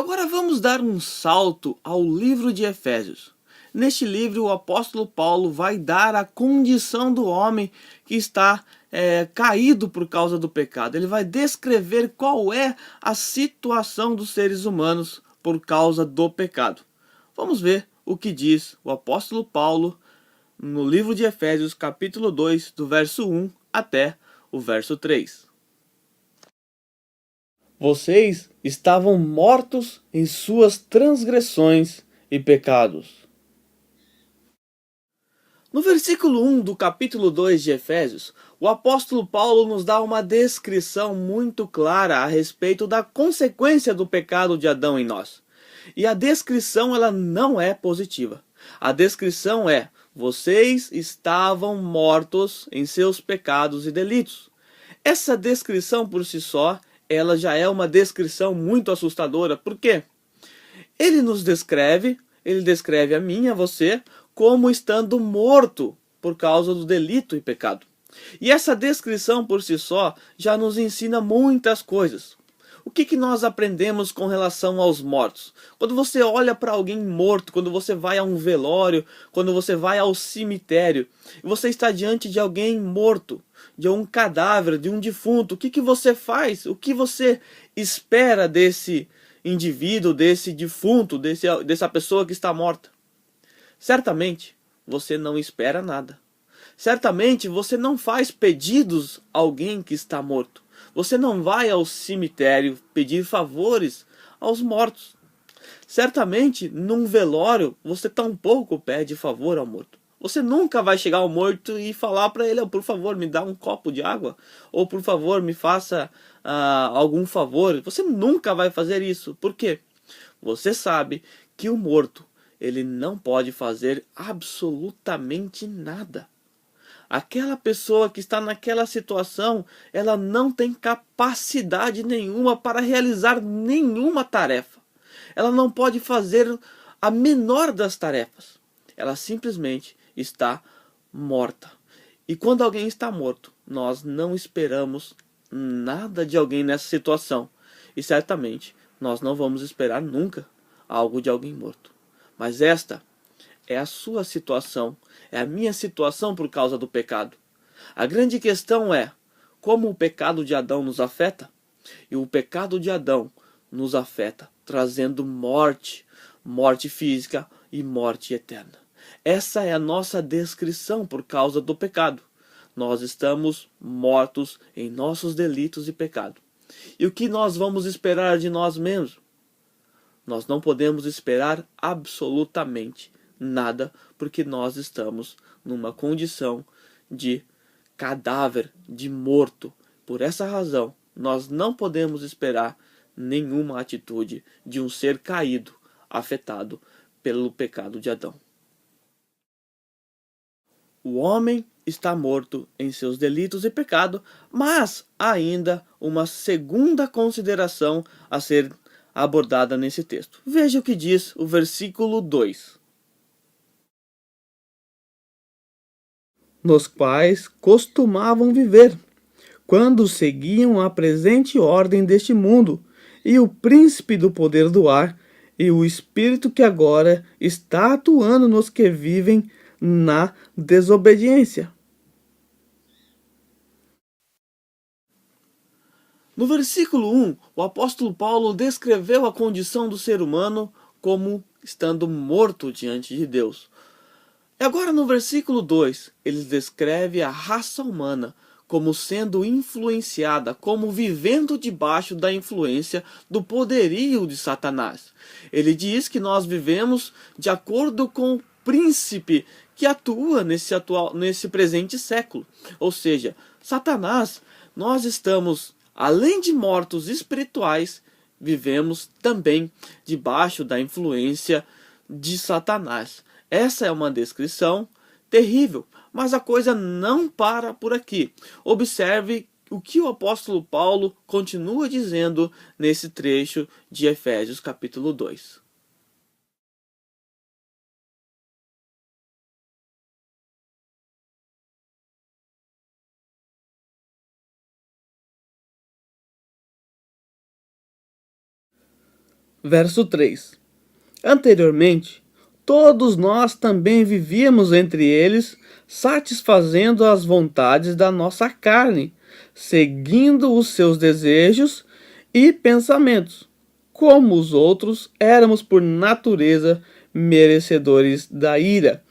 Agora vamos dar um salto ao livro de Efésios. Neste livro, o apóstolo Paulo vai dar a condição do homem que está caído por causa do pecado. Ele vai descrever qual é a situação dos seres humanos por causa do pecado. Vamos ver o que diz o apóstolo Paulo no livro de Efésios, capítulo 2, do verso 1 até o verso 3. Vocês estavam mortos em suas transgressões e pecados. No versículo 1 do capítulo 2 de Efésios, o apóstolo Paulo nos dá uma descrição muito clara a respeito da consequência do pecado de Adão em nós. E a descrição ela não é positiva. A descrição é: vocês estavam mortos em seus pecados e delitos. Essa descrição por si só, ela já é uma descrição muito assustadora. Por quê? Ele descreve a mim e a você como estando morto por causa do delito e pecado. E essa descrição por si só já nos ensina muitas coisas. O que nós aprendemos com relação aos mortos? Quando você olha para alguém morto, quando você vai a um velório, quando você vai ao cemitério, e você está diante de alguém morto, de um cadáver, de um defunto, o que você faz? O que você espera desse indivíduo, desse defunto, dessa pessoa que está morta? Certamente você não espera nada. Certamente você não faz pedidos a alguém que está morto. Você não vai ao cemitério pedir favores aos mortos. Certamente, num velório, você tampouco pede favor ao morto. Você nunca vai chegar ao morto e falar para ele: por favor, me dá um copo de água. Ou por favor, me faça algum favor. Você nunca vai fazer isso. Por quê? Você sabe que o morto, ele não pode fazer absolutamente nada. Aquela pessoa que está naquela situação, ela não tem capacidade nenhuma para realizar nenhuma tarefa. Ela não pode fazer a menor das tarefas. Ela simplesmente está morta. E quando alguém está morto, nós não esperamos nada de alguém nessa situação. E certamente nós não vamos esperar nunca algo de alguém morto. Mas esta é a sua situação, é a minha situação por causa do pecado. A grande questão é como o pecado de Adão nos afeta. E o pecado de Adão nos afeta, trazendo morte, morte física e morte eterna. Essa é a nossa descrição por causa do pecado. Nós estamos mortos em nossos delitos e pecado. E o que nós vamos esperar de nós mesmos? Nós não podemos esperar absolutamente nada, porque nós estamos numa condição de cadáver, de morto. Por essa razão, nós não podemos esperar nenhuma atitude de um ser caído, afetado pelo pecado de Adão. O homem está morto em seus delitos e pecado, mas há ainda uma segunda consideração a ser abordada nesse texto. Veja o que diz o versículo 2. Nos quais costumavam viver, quando seguiam a presente ordem deste mundo, e o príncipe do poder do ar, e o espírito que agora está atuando nos que vivem na desobediência. No versículo 1, o apóstolo Paulo descreveu a condição do ser humano como estando morto diante de Deus. E agora no versículo 2, ele descreve a raça humana como sendo influenciada, como vivendo debaixo da influência do poderio de Satanás. Ele diz que nós vivemos de acordo com o príncipe que atua nesse presente século. Ou seja, Satanás, nós estamos, além de mortos espirituais, vivemos também debaixo da influência de Satanás. Essa é uma descrição terrível, mas a coisa não para por aqui. Observe o que o apóstolo Paulo continua dizendo nesse trecho de Efésios capítulo 2. Verso 3. Anteriormente, todos nós também vivíamos entre eles, satisfazendo as vontades da nossa carne, seguindo os seus desejos e pensamentos. Como os outros, éramos por natureza merecedores da ira.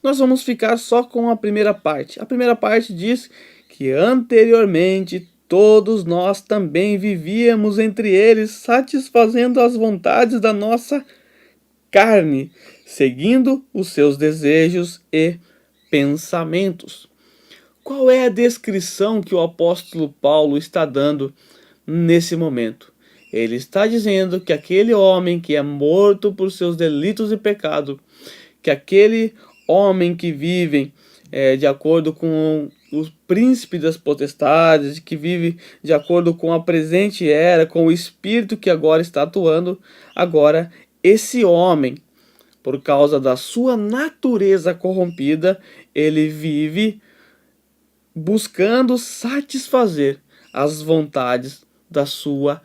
Nós vamos ficar só com a primeira parte. A primeira parte diz que anteriormente todos nós também vivíamos entre eles, satisfazendo as vontades da nossa carne, seguindo os seus desejos e pensamentos. Qual é a descrição que o apóstolo Paulo está dando nesse momento? Ele está dizendo que aquele homem que é morto por seus delitos e pecado, que aquele homem que vive de acordo com o príncipe das potestades, que vive de acordo com a presente era, com o espírito que agora está atuando, agora esse homem, por causa da sua natureza corrompida, ele vive buscando satisfazer as vontades da sua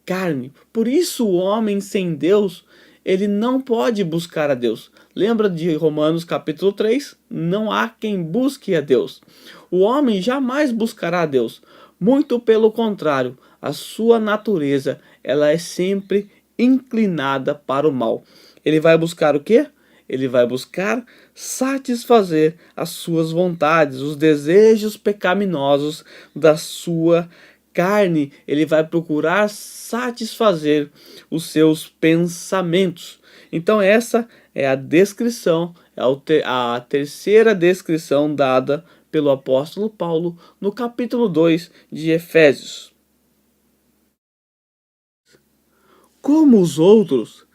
carne. Por isso o homem sem Deus, ele não pode buscar a Deus. Lembra de Romanos capítulo 3? Não há quem busque a Deus. O homem jamais buscará a Deus. Muito pelo contrário, a sua natureza, ela é sempre inclinada para o mal. Ele vai buscar o quê? Ele vai buscar satisfazer as suas vontades, os desejos pecaminosos da sua carne. Ele vai procurar satisfazer os seus pensamentos. Então essa é a descrição, a terceira descrição dada pelo apóstolo Paulo no capítulo 2 de Efésios. Como os outros,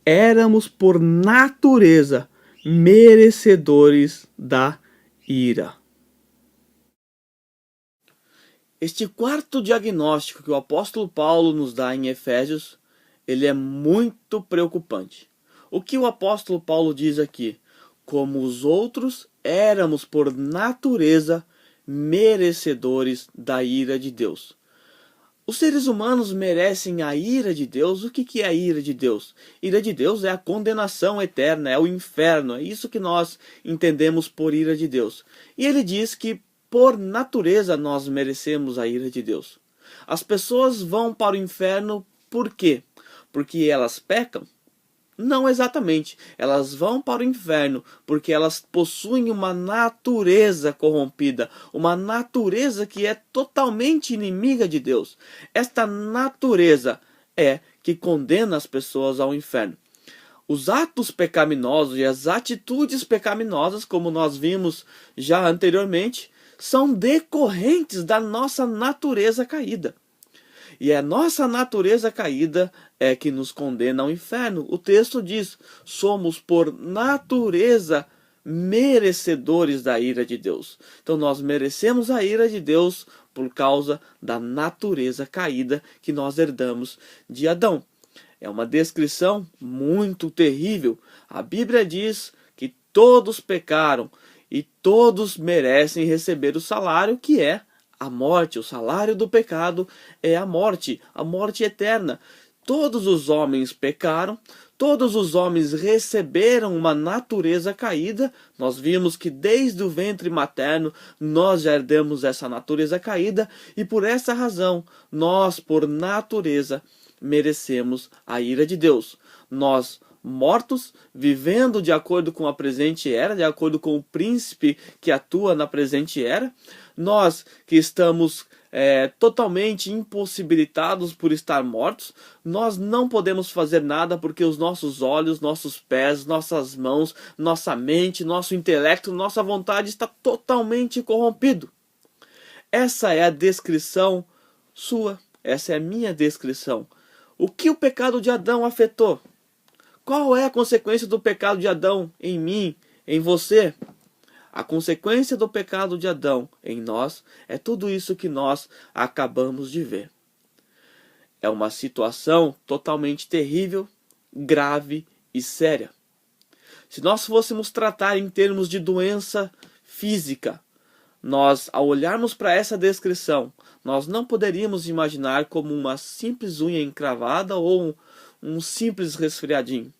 éramos por natureza merecedores da ira. Este quarto diagnóstico que o apóstolo Paulo nos dá em Efésios, ele é muito preocupante. O que o apóstolo Paulo diz aqui? Como os outros, éramos por natureza merecedores da ira de Deus. Os seres humanos merecem a ira de Deus. O que é a ira de Deus? Ira de Deus é a condenação eterna, é o inferno. É isso que nós entendemos por ira de Deus. E ele diz que, por natureza, nós merecemos a ira de Deus. As pessoas vão para o inferno por quê? Porque elas pecam? Não exatamente. Elas vão para o inferno porque elas possuem uma natureza corrompida, uma natureza que é totalmente inimiga de Deus. Esta natureza é que condena as pessoas ao inferno. Os atos pecaminosos e as atitudes pecaminosas, como nós vimos já anteriormente, são decorrentes da nossa natureza caída. E a nossa natureza caída é que nos condena ao inferno. O texto diz: somos por natureza merecedores da ira de Deus. Então nós merecemos a ira de Deus por causa da natureza caída que nós herdamos de Adão. É uma descrição muito terrível. A Bíblia diz que todos pecaram e todos merecem receber o salário, que é a morte. O salário do pecado é a morte eterna. Todos os homens pecaram, todos os homens receberam uma natureza caída. Nós vimos que desde o ventre materno nós já herdamos essa natureza caída, e por essa razão nós, por natureza, merecemos a ira de Deus. Nós, mortos, vivendo de acordo com a presente era, de acordo com o príncipe que atua na presente era, nós que estamos totalmente impossibilitados por estar mortos, nós não podemos fazer nada porque os nossos olhos, nossos pés, nossas mãos, nossa mente, nosso intelecto, nossa vontade está totalmente corrompido. Essa é a descrição sua, essa é a minha descrição. O que o pecado de Adão afetou? Qual é a consequência do pecado de Adão em mim, em você? A consequência do pecado de Adão em nós é tudo isso que nós acabamos de ver. É uma situação totalmente terrível, grave e séria. Se nós fôssemos tratar em termos de doença física, nós, ao olharmos para essa descrição, nós não poderíamos imaginar como uma simples unha encravada ou um simples resfriadinho.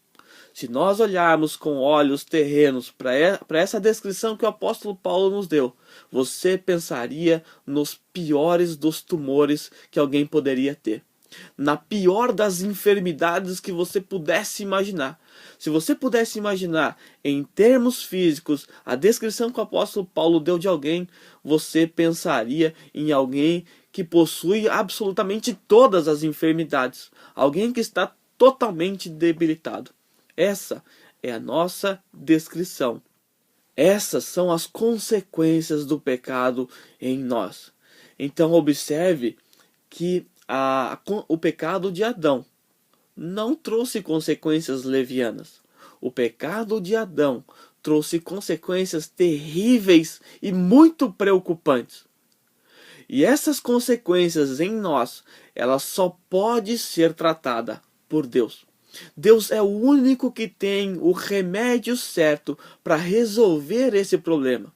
Se nós olharmos com olhos terrenos para essa descrição que o apóstolo Paulo nos deu, você pensaria nos piores dos tumores que alguém poderia ter, na pior das enfermidades que você pudesse imaginar. Se você pudesse imaginar em termos físicos a descrição que o apóstolo Paulo deu de alguém, você pensaria em alguém que possui absolutamente todas as enfermidades, alguém que está totalmente debilitado. Essa é a nossa descrição. Essas são as consequências do pecado em nós. Então observe que o pecado de Adão não trouxe consequências levianas. O pecado de Adão trouxe consequências terríveis e muito preocupantes. E essas consequências em nós, ela só pode ser tratada por Deus. Deus é o único que tem o remédio certo para resolver esse problema.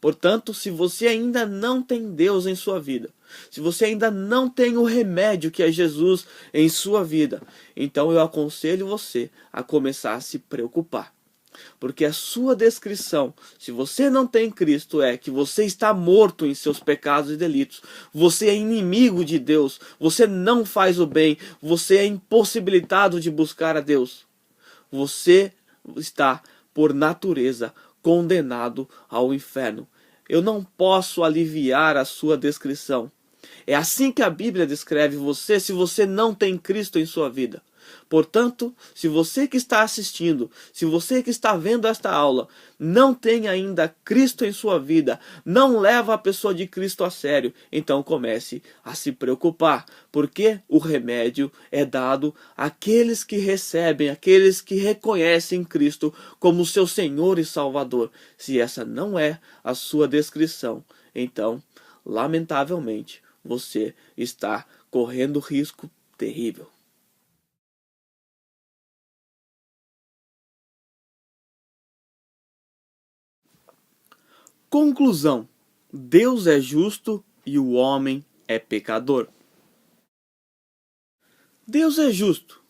Portanto, se você ainda não tem Deus em sua vida, se você ainda não tem o remédio que é Jesus em sua vida, então eu aconselho você a começar a se preocupar. Porque a sua descrição, se você não tem Cristo, é que você está morto em seus pecados e delitos. Você é inimigo de Deus. Você não faz o bem. Você é impossibilitado de buscar a Deus. Você está, por natureza, condenado ao inferno. Eu não posso aliviar a sua descrição. É assim que a Bíblia descreve você se você não tem Cristo em sua vida. Portanto, se você que está assistindo, se você que está vendo esta aula, não tem ainda Cristo em sua vida, não leva a pessoa de Cristo a sério, então comece a se preocupar, porque o remédio é dado àqueles que recebem, àqueles que reconhecem Cristo como seu Senhor e Salvador. Se essa não é a sua descrição, então, lamentavelmente, você está correndo risco terrível. Conclusão: Deus é justo e o homem é pecador. Deus é justo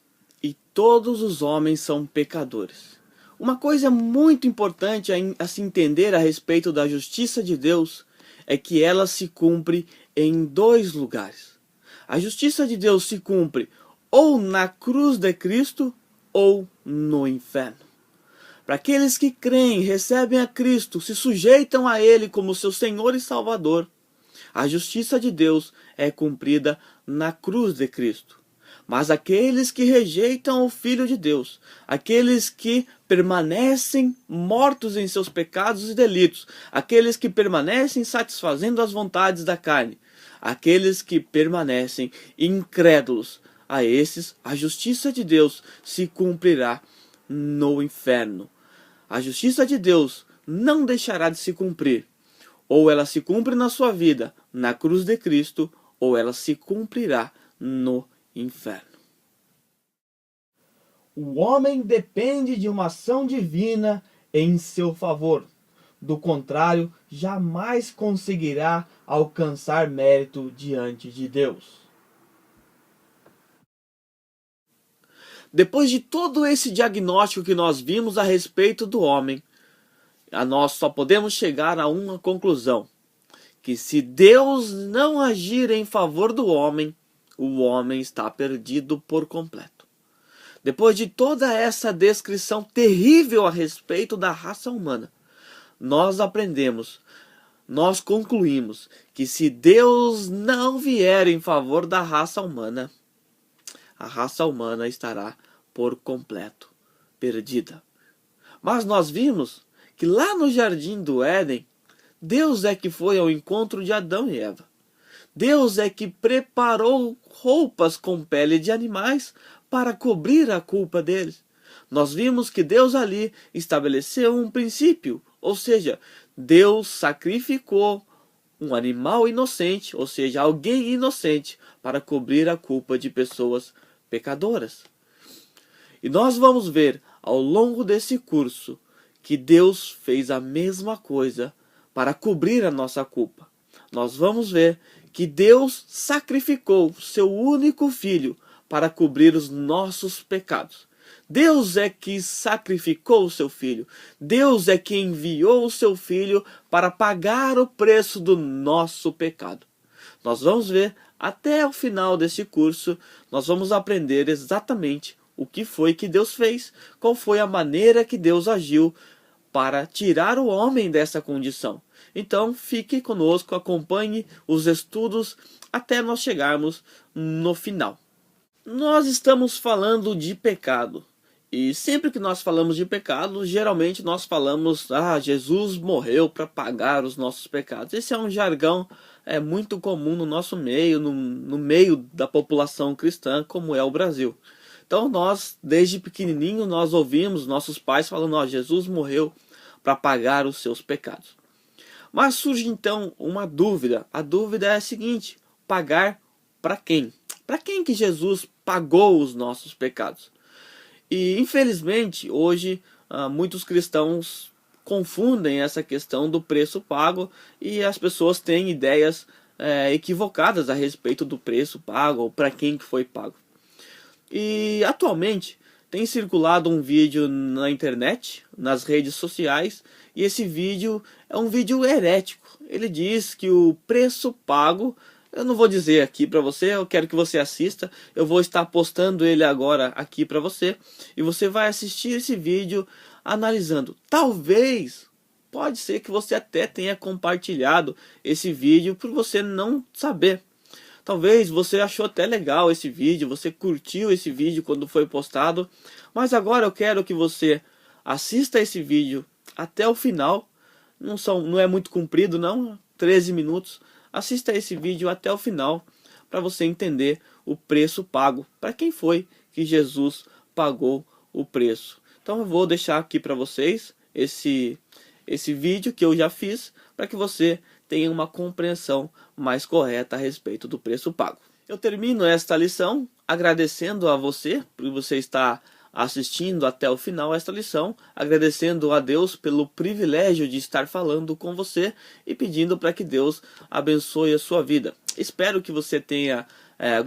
e todos os homens são pecadores. Uma coisa muito importante a se entender a respeito da justiça de Deus é que ela se cumpre em dois lugares. A justiça de Deus se cumpre ou na cruz de Cristo ou no inferno. Para aqueles que creem, recebem a Cristo, se sujeitam a Ele como seu Senhor e Salvador, a justiça de Deus é cumprida na cruz de Cristo. Mas aqueles que rejeitam o Filho de Deus, aqueles que permanecem mortos em seus pecados e delitos, aqueles que permanecem satisfazendo as vontades da carne, aqueles que permanecem incrédulos, a esses a justiça de Deus se cumprirá no inferno. A justiça de Deus não deixará de se cumprir. Ou ela se cumpre na sua vida, na cruz de Cristo, ou ela se cumprirá no inferno. O homem depende de uma ação divina em seu favor. Do contrário, jamais conseguirá alcançar mérito diante de Deus. Depois de todo esse diagnóstico que nós vimos a respeito do homem, nós só podemos chegar a uma conclusão: que se Deus não agir em favor do homem, o homem está perdido por completo. Depois de toda essa descrição terrível a respeito da raça humana, nós aprendemos, nós concluímos que se Deus não vier em favor da raça humana, a raça humana estará por completo perdida. Mas nós vimos que lá no jardim do Éden, Deus é que foi ao encontro de Adão e Eva. Deus é que preparou roupas com pele de animais para cobrir a culpa deles. Nós vimos que Deus ali estabeleceu um princípio, ou seja, Deus sacrificou um animal inocente, ou seja, alguém inocente, para cobrir a culpa de pessoas pecadoras. E nós vamos ver ao longo desse curso que Deus fez a mesma coisa para cobrir a nossa culpa. Nós vamos ver que Deus sacrificou seu único filho para cobrir os nossos pecados. Deus é que sacrificou o seu Filho. Deus é que enviou o seu Filho para pagar o preço do nosso pecado. Nós vamos ver até o final desse curso, nós vamos aprender exatamente o que foi que Deus fez, qual foi a maneira que Deus agiu para tirar o homem dessa condição. Então fique conosco, acompanhe os estudos até nós chegarmos no final. Nós estamos falando de pecado. E sempre que nós falamos de pecado, geralmente nós falamos, Jesus morreu para pagar os nossos pecados. Esse é um jargão muito comum no nosso meio, no meio da população cristã, como é o Brasil. Então nós, desde pequenininho, nós ouvimos nossos pais falando, Jesus morreu para pagar os seus pecados. Mas surge então uma dúvida. A dúvida é a seguinte: pagar para quem? Para quem que Jesus pagou os nossos pecados? E infelizmente hoje muitos cristãos confundem essa questão do preço pago e as pessoas têm ideias equivocadas a respeito do preço pago ou para quem que foi pago. E atualmente tem circulado um vídeo na internet, nas redes sociais, e esse vídeo é um vídeo herético. Ele diz que o preço pago, eu não vou dizer aqui para você, eu quero que você assista, eu vou estar postando ele agora aqui para você, e você vai assistir esse vídeo analisando. Talvez, pode ser que você até tenha compartilhado esse vídeo por você não saber. Talvez você achou até legal esse vídeo, você curtiu esse vídeo quando foi postado, mas agora eu quero que você assista esse vídeo até o final. Não é muito comprido não, 13 minutos. Assista esse vídeo até o final para você entender o preço pago. Para quem foi que Jesus pagou o preço. Então eu vou deixar aqui para vocês esse vídeo que eu já fiz para que você tenha uma compreensão mais correta a respeito do preço pago. Eu termino esta lição agradecendo a você por você estar assistindo até o final esta lição, agradecendo a Deus pelo privilégio de estar falando com você e pedindo para que Deus abençoe a sua vida. Espero que você tenha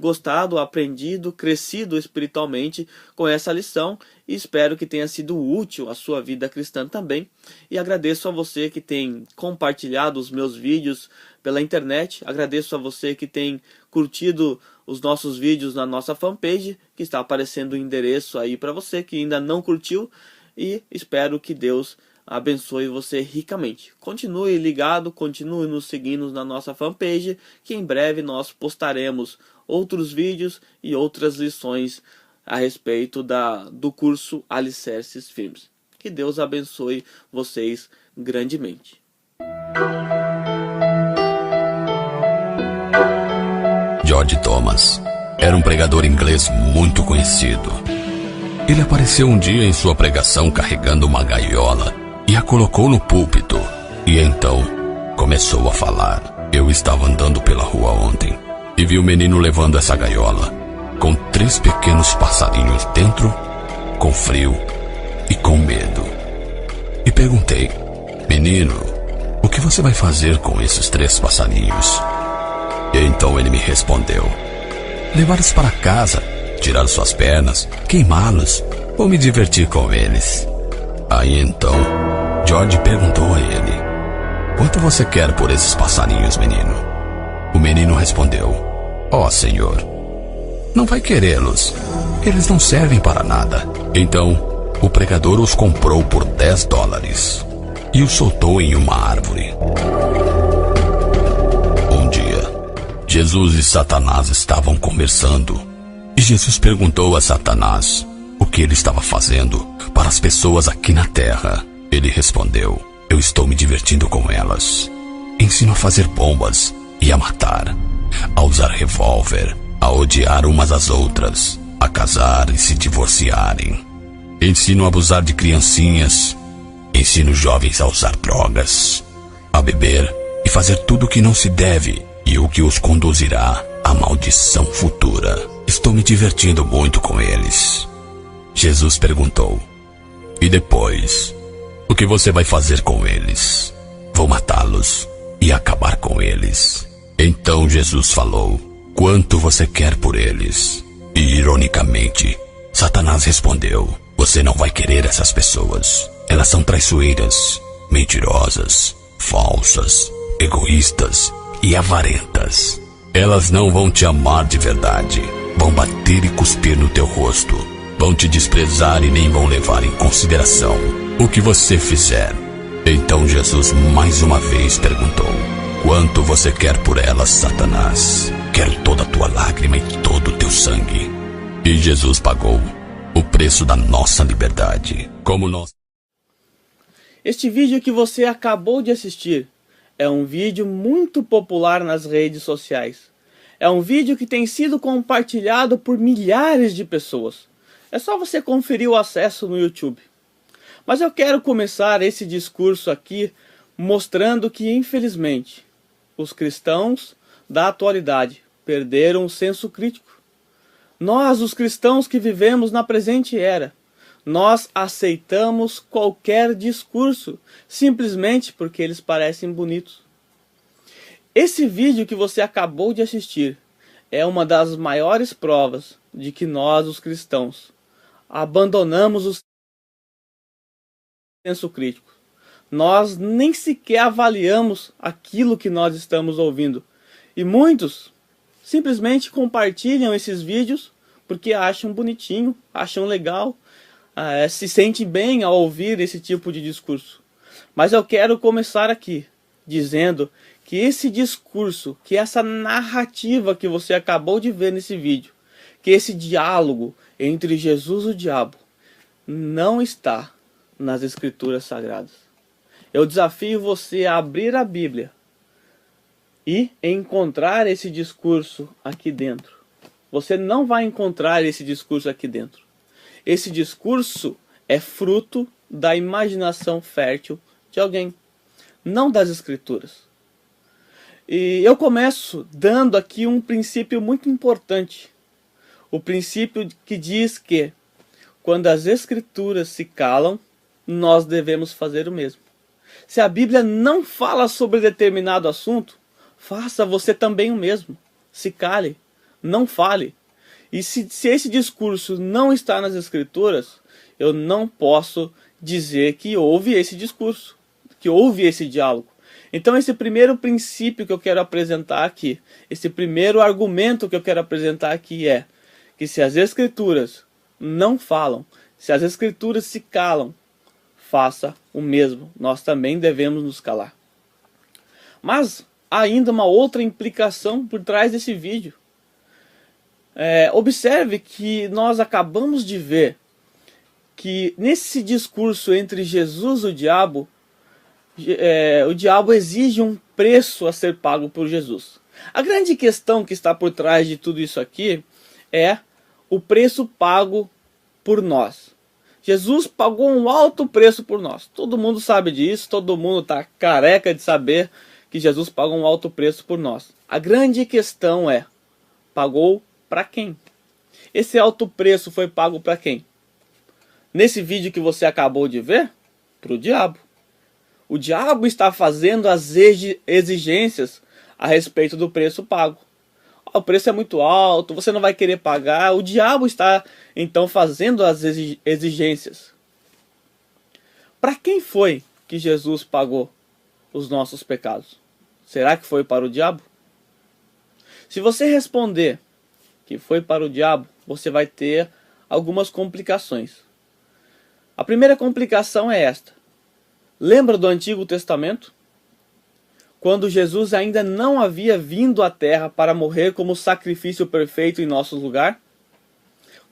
gostado, aprendido, crescido espiritualmente com essa lição e espero que tenha sido útil à sua vida cristã também. E agradeço a você que tem compartilhado os meus vídeos pela internet, agradeço a você que tem curtido os nossos vídeos na nossa fanpage, que está aparecendo o endereço aí para você que ainda não curtiu, e espero que Deus abençoe você ricamente. Continue ligado, continue nos seguindo na nossa fanpage, que em breve nós postaremos outros vídeos e outras lições a respeito do curso Alicerces Firmes. Que Deus abençoe vocês grandemente. George Thomas era um pregador inglês muito conhecido. Ele apareceu um dia em sua pregação carregando uma gaiola e a colocou no púlpito. E então começou a falar. Eu estava andando pela rua ontem e vi um menino levando essa gaiola, com 3 pequenos passarinhos dentro, com frio e com medo. E perguntei: menino, o que você vai fazer com esses 3 passarinhos? E então ele me respondeu: levá-los para casa, tirar suas pernas, queimá-los ou me divertir com eles. Aí então George perguntou a ele: quanto você quer por esses passarinhos, menino? O menino respondeu: ó, senhor, não vai querê-los, eles não servem para nada. Então o pregador os comprou por $10 e os soltou em uma árvore. Um dia Jesus e Satanás estavam conversando e Jesus perguntou a Satanás o que ele estava fazendo para as pessoas aqui na terra. Ele respondeu: eu estou me divertindo com elas. Ensino a fazer bombas e a matar, a usar revólver, a odiar umas às outras, a casar e se divorciarem. Ensino a abusar de criancinhas. Ensino jovens a usar drogas, a beber e fazer tudo o que não se deve e o que os conduzirá à maldição futura. Estou me divertindo muito com eles. Jesus perguntou: e depois? O que você vai fazer com eles? Vou matá-los e acabar com eles. Então Jesus falou: quanto você quer por eles? E, ironicamente, Satanás respondeu: você não vai querer essas pessoas. Elas são traiçoeiras, mentirosas, falsas, egoístas e avarentas. Elas não vão te amar de verdade. Vão bater e cuspir no teu rosto. Vão te desprezar e nem vão levar em consideração o que você fizer. Então Jesus mais uma vez perguntou: quanto você quer por elas, Satanás? Quero toda a tua lágrima e todo o teu sangue. E Jesus pagou o preço da nossa liberdade. Como nós... Este vídeo que você acabou de assistir é um vídeo muito popular nas redes sociais. É um vídeo que tem sido compartilhado por milhares de pessoas. É só você conferir o acesso no YouTube. Mas eu quero começar esse discurso aqui mostrando que, infelizmente, os cristãos da atualidade perderam o senso crítico. Nós, os cristãos que vivemos na presente era, nós aceitamos qualquer discurso, simplesmente porque eles parecem bonitos. Esse vídeo que você acabou de assistir é uma das maiores provas de que nós, os cristãos, abandonamos o senso crítico. Nós nem sequer avaliamos aquilo que nós estamos ouvindo. E muitos simplesmente compartilham esses vídeos porque acham bonitinho, acham legal, se sentem bem ao ouvir esse tipo de discurso. Mas eu quero começar aqui dizendo que esse discurso, que essa narrativa que você acabou de ver nesse vídeo, que esse diálogo entre Jesus e o diabo não está nas Escrituras Sagradas. Eu desafio você a abrir a Bíblia e encontrar esse discurso aqui dentro. Você não vai encontrar esse discurso aqui dentro. Esse discurso é fruto da imaginação fértil de alguém, não das Escrituras. E eu começo dando aqui um princípio muito importante. O princípio que diz que quando as Escrituras se calam, nós devemos fazer o mesmo. Se a Bíblia não fala sobre determinado assunto, faça você também o mesmo. Se cale, não fale. E se esse discurso não está nas Escrituras, eu não posso dizer que houve esse discurso, que houve esse diálogo. Então esse primeiro princípio que eu quero apresentar aqui, esse primeiro argumento que eu quero apresentar aqui é que se as Escrituras não falam, se as Escrituras se calam, faça o mesmo. Nós também devemos nos calar. Mas há ainda uma outra implicação por trás desse vídeo. Observe que nós acabamos de ver que nesse discurso entre Jesus e o diabo exige um preço a ser pago por Jesus. A grande questão que está por trás de tudo isso aqui é o preço pago por nós. Jesus pagou um alto preço por nós. Todo mundo sabe disso, todo mundo está careca de saber que Jesus pagou um alto preço por nós. A grande questão é, pagou para quem? Esse alto preço foi pago para quem? Nesse vídeo que você acabou de ver, para o diabo. O diabo está fazendo as exigências a respeito do preço pago. O preço é muito alto, você não vai querer pagar. O diabo está então fazendo as exigências. Para quem foi que Jesus pagou os nossos pecados? Será que foi para o diabo? Se você responder que foi para o diabo, você vai ter algumas complicações. A primeira complicação é esta. Lembra do Antigo Testamento? Quando Jesus ainda não havia vindo à Terra para morrer como sacrifício perfeito em nosso lugar?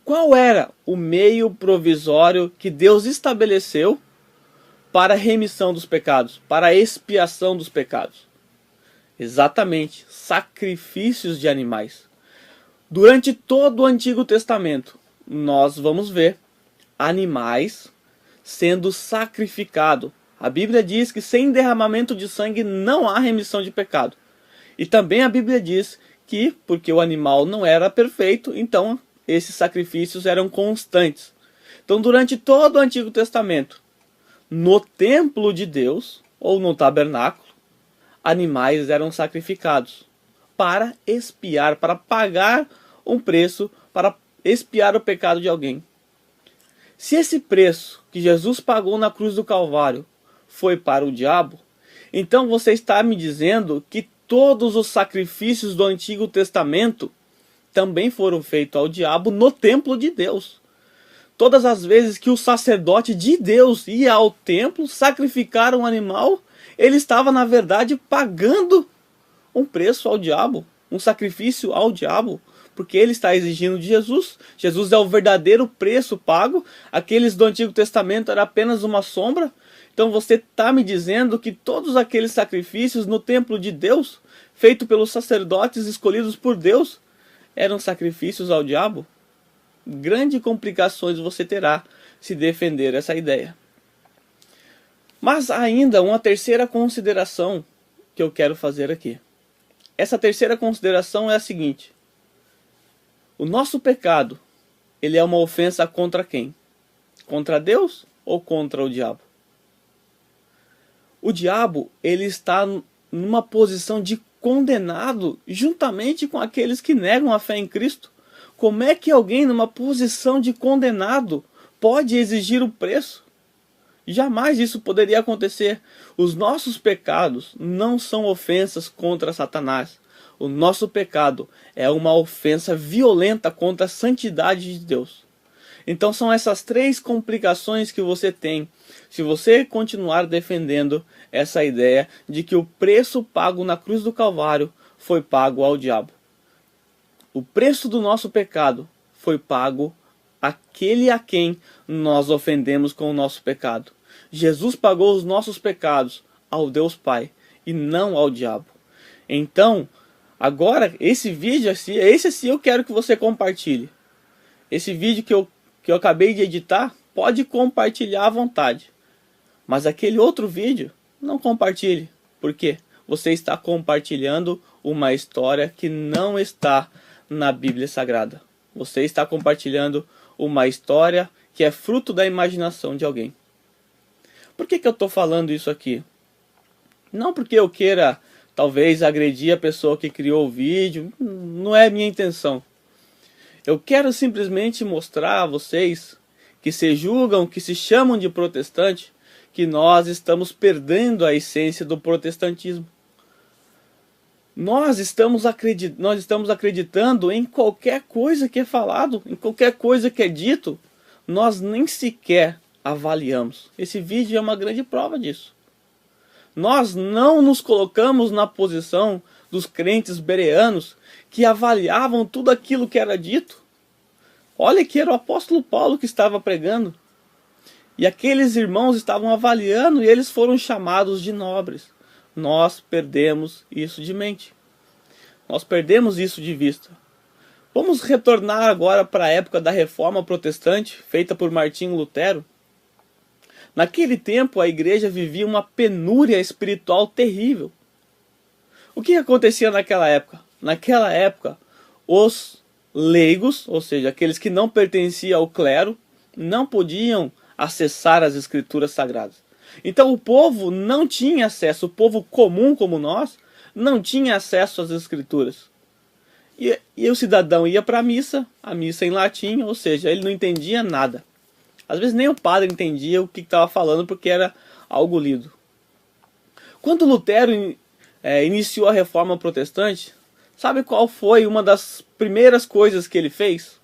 Qual era o meio provisório que Deus estabeleceu para a remissão dos pecados, para a expiação dos pecados? Exatamente, sacrifícios de animais. Durante todo o Antigo Testamento, nós vamos ver animais sendo sacrificados. A Bíblia diz que sem derramamento de sangue não há remissão de pecado. E também a Bíblia diz que, porque o animal não era perfeito, então esses sacrifícios eram constantes. Então, durante todo o Antigo Testamento, no templo de Deus, ou no tabernáculo, animais eram sacrificados para expiar, para pagar um preço, para expiar o pecado de alguém. Se esse preço que Jesus pagou na cruz do Calvário foi para o diabo, então você está me dizendo que todos os sacrifícios do Antigo Testamento também foram feitos ao diabo no templo de Deus. Todas as vezes que o sacerdote de Deus ia ao templo sacrificar um animal, ele estava, na verdade, pagando um preço ao diabo, um sacrifício ao diabo, porque ele está exigindo de Jesus. Jesus é o verdadeiro preço pago, aqueles do Antigo Testamento era apenas uma sombra. Então você está me dizendo que todos aqueles sacrifícios no templo de Deus, feitos pelos sacerdotes escolhidos por Deus, eram sacrifícios ao diabo? Grandes complicações você terá se defender essa ideia. Mas ainda uma terceira consideração que eu quero fazer aqui. Essa terceira consideração é a seguinte: o nosso pecado, ele é uma ofensa contra quem? Contra Deus ou contra o diabo? O diabo, ele está numa posição de condenado juntamente com aqueles que negam a fé em Cristo. Como é que alguém numa posição de condenado pode exigir o preço? Jamais isso poderia acontecer. Os nossos pecados não são ofensas contra Satanás. O nosso pecado é uma ofensa violenta contra a santidade de Deus. Então são essas três complicações que você tem se você continuar defendendo essa ideia de que o preço pago na cruz do Calvário foi pago ao diabo. O preço do nosso pecado foi pago àquele a quem nós ofendemos com o nosso pecado. Jesus pagou os nossos pecados ao Deus Pai e não ao diabo. Então, agora, esse vídeo, esse sim eu quero que você compartilhe. Esse vídeo que eu acabei de editar, pode compartilhar à vontade. Mas aquele outro vídeo, não compartilhe. Por quê? Você está compartilhando uma história que não está na Bíblia Sagrada. Você está compartilhando uma história que é fruto da imaginação de alguém. Por que eu estou falando isso aqui? Não porque eu queira, talvez, agredir a pessoa que criou o vídeo. Não é a minha intenção. Eu quero simplesmente mostrar a vocês que se julgam, que se chamam de protestante, que nós estamos perdendo a essência do protestantismo. Nós estamos acreditando em qualquer coisa que é falado, em qualquer coisa que é dito. Nós nem sequer avaliamos. Esse vídeo é uma grande prova disso. Nós não nos colocamos na posição dos crentes bereanos que avaliavam tudo aquilo que era dito. Olha que era o apóstolo Paulo que estava pregando. E aqueles irmãos estavam avaliando e eles foram chamados de nobres. Nós perdemos isso de mente. Nós perdemos isso de vista. Vamos retornar agora para a época da Reforma Protestante, feita por Martinho Lutero. Naquele tempo a igreja vivia uma penúria espiritual terrível. O que acontecia naquela época? Naquela época, os leigos, ou seja, aqueles que não pertenciam ao clero, não podiam acessar as escrituras sagradas. Então o povo não tinha acesso, o povo comum como nós, não tinha acesso às escrituras. E o cidadão ia para a missa em latim, ou seja, ele não entendia nada. Às vezes nem o padre entendia o que estava falando porque era algo lido. Quando Lutero iniciou a Reforma Protestante, sabe qual foi uma das primeiras coisas que ele fez?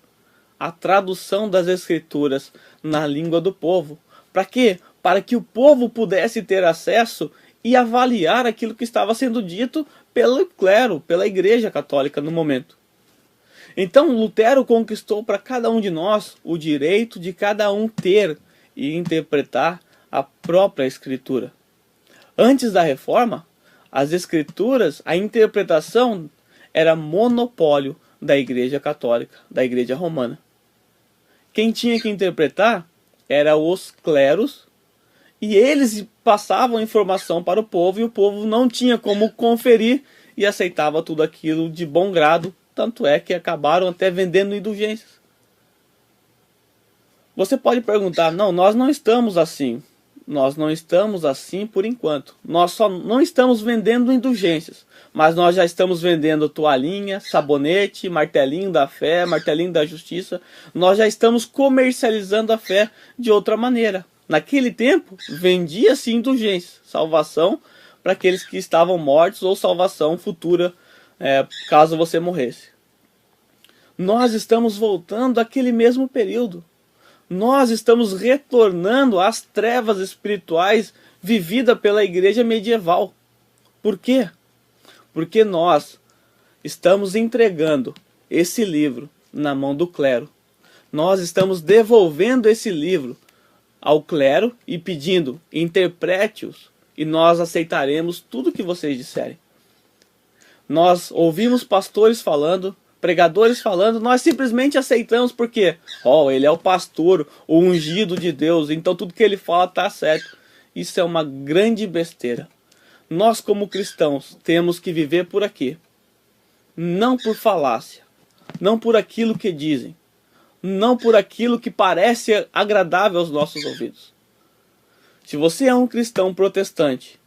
A tradução das escrituras na língua do povo. Para quê? Para que o povo pudesse ter acesso e avaliar aquilo que estava sendo dito pelo clero, pela igreja católica no momento. Então Lutero conquistou para cada um de nós o direito de cada um ter e interpretar a própria escritura. Antes da reforma, as escrituras, a interpretação era monopólio da igreja católica, da igreja romana. Quem tinha que interpretar eram os cleros, e eles passavam informação para o povo, e o povo não tinha como conferir e aceitava tudo aquilo de bom grado, tanto é que acabaram até vendendo indulgências. Você pode perguntar, não, nós não estamos assim. nós não estamos assim por enquanto. Nós só não estamos vendendo indulgências, mas nós já estamos vendendo toalhinha, sabonete, martelinho da fé, martelinho da justiça. Nós já estamos comercializando a fé de outra maneira. Naquele tempo, vendia-se indulgências, salvação para aqueles que estavam mortos ou salvação futura, caso você morresse. Nós estamos voltando àquele mesmo período. Nós estamos retornando às trevas espirituais vividas pela igreja medieval. Por quê? Porque nós estamos entregando esse livro na mão do clero. Nós estamos devolvendo esse livro ao clero e pedindo, interprete-os e nós aceitaremos tudo que vocês disserem. Nós ouvimos pastores falando, pregadores falando, nós simplesmente aceitamos porque, ele é o pastor, o ungido de Deus, então tudo que ele fala está certo. Isso é uma grande besteira. Nós como cristãos temos que viver por aqui, não por falácia, não por aquilo que dizem, não por aquilo que parece agradável aos nossos ouvidos. Se você é um cristão protestante,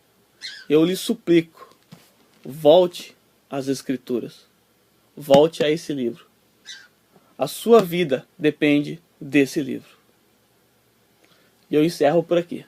eu lhe suplico, volte às Escrituras. Volte a esse livro. A sua vida depende desse livro. E eu encerro por aqui.